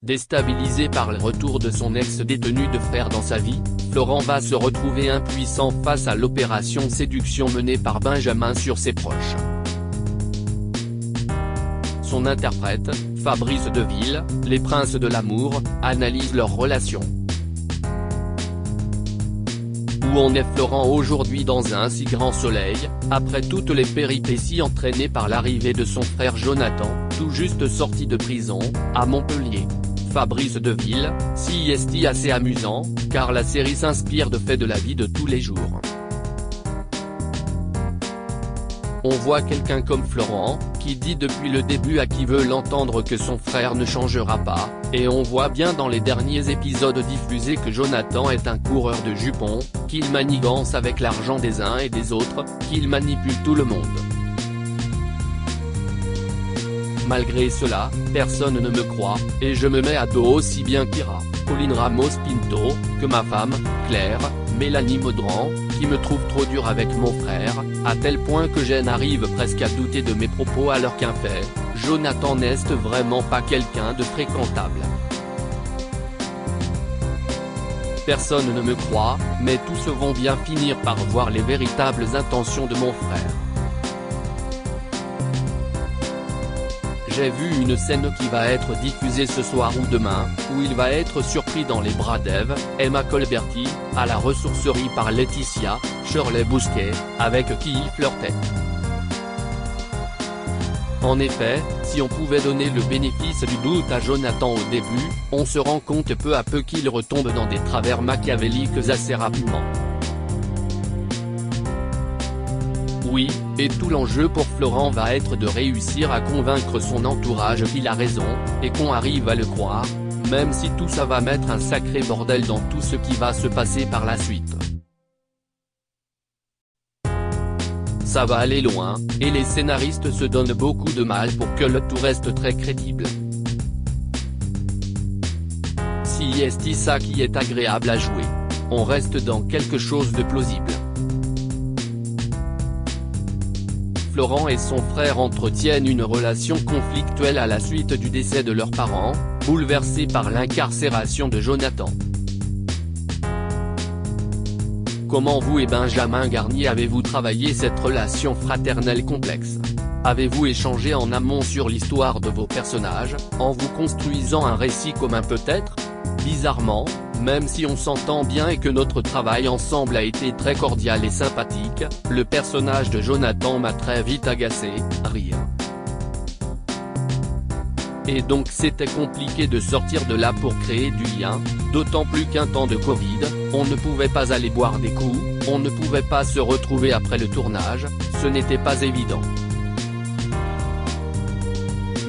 Déstabilisé par le retour de son ex-détenu de frère dans sa vie, Florent va se retrouver impuissant face à l'opération séduction menée par Benjamin sur ses proches. Son interprète, Fabrice Deville, les princes de l'amour, analyse leur relation. Où en est Florent aujourd'hui dans un si grand soleil, après toutes les péripéties entraînées par l'arrivée de son frère Jonathan, tout juste sorti de prison, à Montpellier. Fabrice Deville, si est assez amusant, car la série s'inspire de faits de la vie de tous les jours. On voit quelqu'un comme Florent, qui dit depuis le début à qui veut l'entendre que son frère ne changera pas, et on voit bien dans les derniers épisodes diffusés que Jonathan est un coureur de jupons, qu'il manigance avec l'argent des uns et des autres, qu'il manipule tout le monde. Malgré cela, personne ne me croit, et je me mets à dos aussi bien Kira, Pauline Ramos-Pinto, que ma femme, Claire, Mélanie Maudran, qui me trouve trop dur avec mon frère, à tel point que j'en arrive presque à douter de mes propos alors qu'un fait, Jonathan n'est vraiment pas quelqu'un de fréquentable. Personne ne me croit, mais tous vont bien finir par voir les véritables intentions de mon frère. J'ai vu une scène qui va être diffusée ce soir ou demain, où il va être surpris dans les bras d'Ève, Emma Colberti, à la ressourcerie par Laetitia, Shirley Bousquet, avec qui il flirtait. En effet, si on pouvait donner le bénéfice du doute à Jonathan au début, on se rend compte peu à peu qu'il retombe dans des travers machiavéliques assez rapidement. Oui, et tout l'enjeu pour Florent va être de réussir à convaincre son entourage qu'il a raison, et qu'on arrive à le croire, même si tout ça va mettre un sacré bordel dans tout ce qui va se passer par la suite. Ça va aller loin, et les scénaristes se donnent beaucoup de mal pour que le tout reste très crédible. Si est ça qui est agréable à jouer. On reste dans quelque chose de plausible. Florent et son frère entretiennent une relation conflictuelle à la suite du décès de leurs parents, bouleversés par l'incarcération de Jonathan. Comment vous et Benjamin Garnier avez-vous travaillé cette relation fraternelle complexe? Avez-vous échangé en amont sur l'histoire de vos personnages, en vous construisant un récit commun peut-être? Bizarrement, même si on s'entend bien et que notre travail ensemble a été très cordial et sympathique, le personnage de Jonathan m'a très vite agacé, rire. Et donc c'était compliqué de sortir de là pour créer du lien, d'autant plus qu'un temps de Covid, on ne pouvait pas aller boire des coups, on ne pouvait pas se retrouver après le tournage, ce n'était pas évident.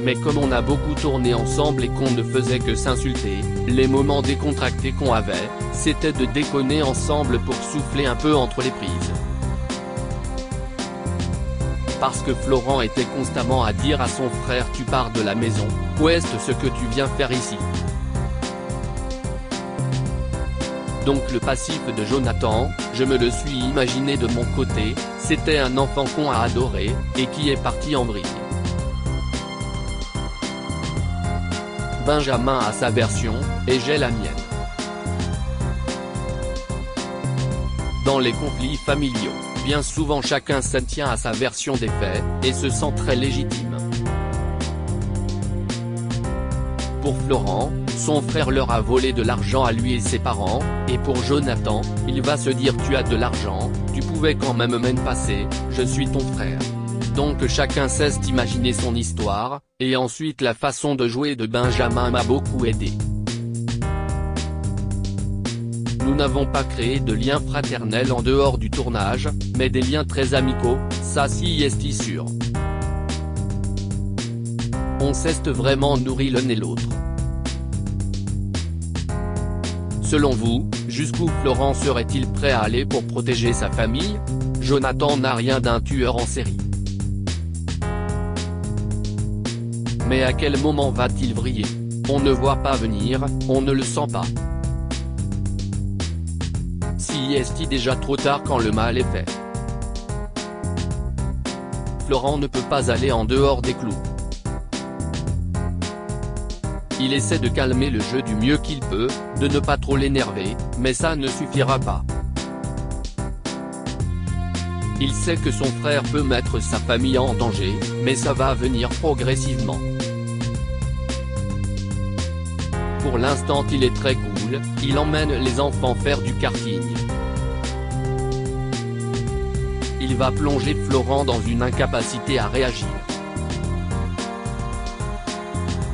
Mais comme on a beaucoup tourné ensemble et qu'on ne faisait que s'insulter, les moments décontractés qu'on avait, c'était de déconner ensemble pour souffler un peu entre les prises. Parce que Florent était constamment à dire à son frère tu pars de la maison, qu'est-ce ce que tu viens faire ici? Donc le passif de Jonathan, je me le suis imaginé de mon côté, c'était un enfant qu'on a adoré, et qui est parti en vrille. Benjamin a sa version, et j'ai la mienne. Dans les conflits familiaux, bien souvent chacun s'en tient à sa version des faits, et se sent très légitime. Pour Florent, son frère leur a volé de l'argent à lui et ses parents, et pour Jonathan, il va se dire tu as de l'argent, tu pouvais quand même m'en passer, je suis ton frère. Donc chacun sait imaginer son histoire, et ensuite la façon de jouer de Benjamin m'a beaucoup aidé. Nous n'avons pas créé de liens fraternels en dehors du tournage, mais des liens très amicaux, ça si est sûr. On s'est vraiment nourri l'un et l'autre. Selon vous, jusqu'où Florent serait-il prêt à aller pour protéger sa famille? Jonathan n'a rien d'un tueur en série. Mais à quel moment va-t-il vriller? On ne voit pas venir, on ne le sent pas. Si est-il déjà trop tard quand le mal est fait? Florent ne peut pas aller en dehors des clous. Il essaie de calmer le jeu du mieux qu'il peut, de ne pas trop l'énerver, mais ça ne suffira pas. Il sait que son frère peut mettre sa famille en danger, mais ça va venir progressivement. Pour l'instant il est très cool, il emmène les enfants faire du karting. Il va plonger Florent dans une incapacité à réagir.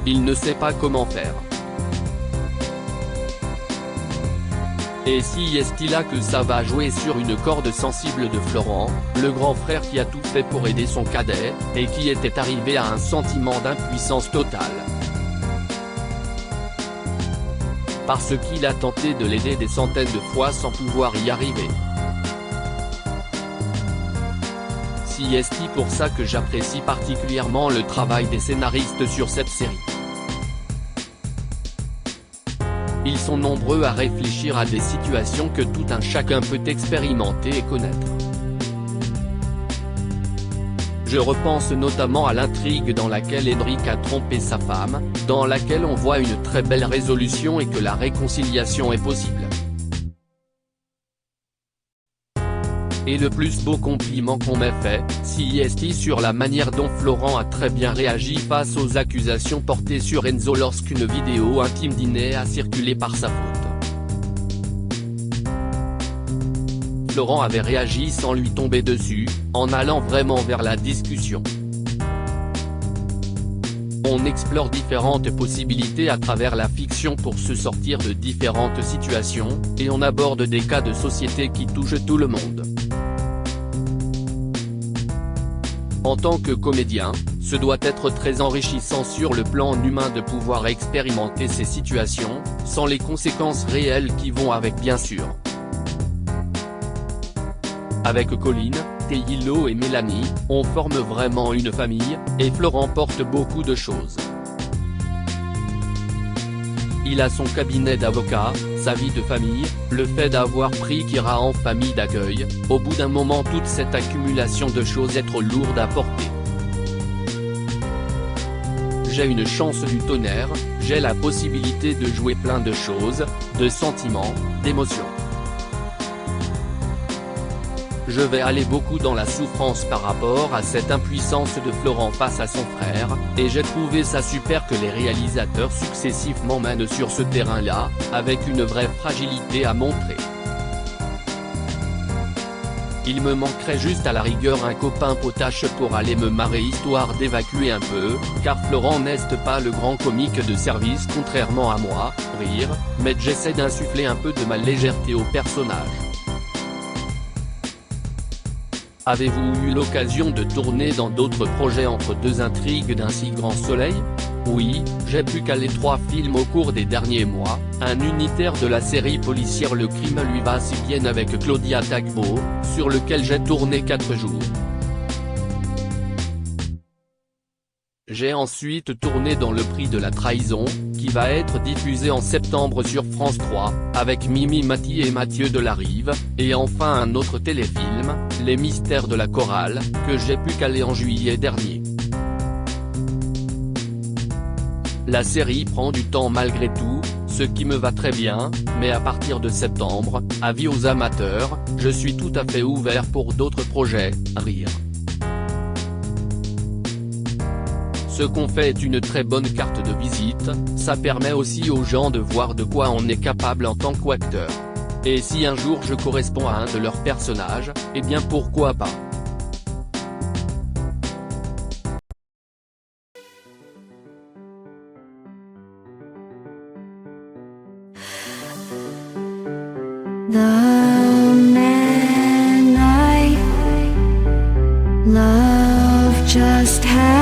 Il ne sait pas comment faire. Et si est-il là que ça va jouer sur une corde sensible de Florent, le grand frère qui a tout fait pour aider son cadet, et qui était arrivé à un sentiment d'impuissance totale. Parce qu'il a tenté de l'aider des centaines de fois sans pouvoir y arriver. Si est-il pour ça que j'apprécie particulièrement le travail des scénaristes sur cette série. Ils sont nombreux à réfléchir à des situations que tout un chacun peut expérimenter et connaître. Je repense notamment à l'intrigue dans laquelle Henrik a trompé sa femme, dans laquelle on voit une très belle résolution et que la réconciliation est possible. Et le plus beau compliment qu'on m'ait fait, si est sur la manière dont Florent a très bien réagi face aux accusations portées sur Enzo lorsqu'une vidéo intime dîner a circulé par sa faute. Florent avait réagi sans lui tomber dessus, en allant vraiment vers la discussion. On explore différentes possibilités à travers la fiction pour se sortir de différentes situations, et on aborde des cas de société qui touchent tout le monde. En tant que comédien, ce doit être très enrichissant sur le plan humain de pouvoir expérimenter ces situations, sans les conséquences réelles qui vont avec bien sûr. Avec Colline, Théilo et Mélanie, on forme vraiment une famille, et Florent porte beaucoup de choses. Il a son cabinet d'avocat, sa vie de famille, le fait d'avoir pris Kira en famille d'accueil, au bout d'un moment toute cette accumulation de choses est trop lourde à porter. J'ai une chance du tonnerre, j'ai la possibilité de jouer plein de choses, de sentiments, d'émotions. Je vais aller beaucoup dans la souffrance par rapport à cette impuissance de Florent face à son frère, et j'ai trouvé ça super que les réalisateurs successifs m'emmènent sur ce terrain-là, avec une vraie fragilité à montrer. Il me manquerait juste à la rigueur un copain potache pour aller me marrer histoire d'évacuer un peu, car Florent n'est pas le grand comique de service contrairement à moi, rire, mais j'essaie d'insuffler un peu de ma légèreté au personnage. Avez-vous eu l'occasion de tourner dans d'autres projets entre deux intrigues d'un si grand soleil? Oui, j'ai pu caler 3 films au cours des derniers mois, un unitaire de la série policière Le Crime lui va si bien avec Claudia Tagbo, sur lequel j'ai tourné 4 jours. J'ai ensuite tourné dans Le Prix de la Trahison, qui va être diffusé en septembre sur France 3, avec Mimi Mati et Mathieu Delarive, et enfin un autre téléfilm, Les Mystères de la Chorale, que j'ai pu caler en juillet dernier. La série prend du temps malgré tout, ce qui me va très bien, mais à partir de septembre, avis aux amateurs, je suis tout à fait ouvert pour d'autres projets, rire. Ce qu'on fait est une très bonne carte de visite, ça permet aussi aux gens de voir de quoi on est capable en tant qu'acteur. Et si un jour je corresponds à un de leurs personnages, eh bien pourquoi pas. The man I love just had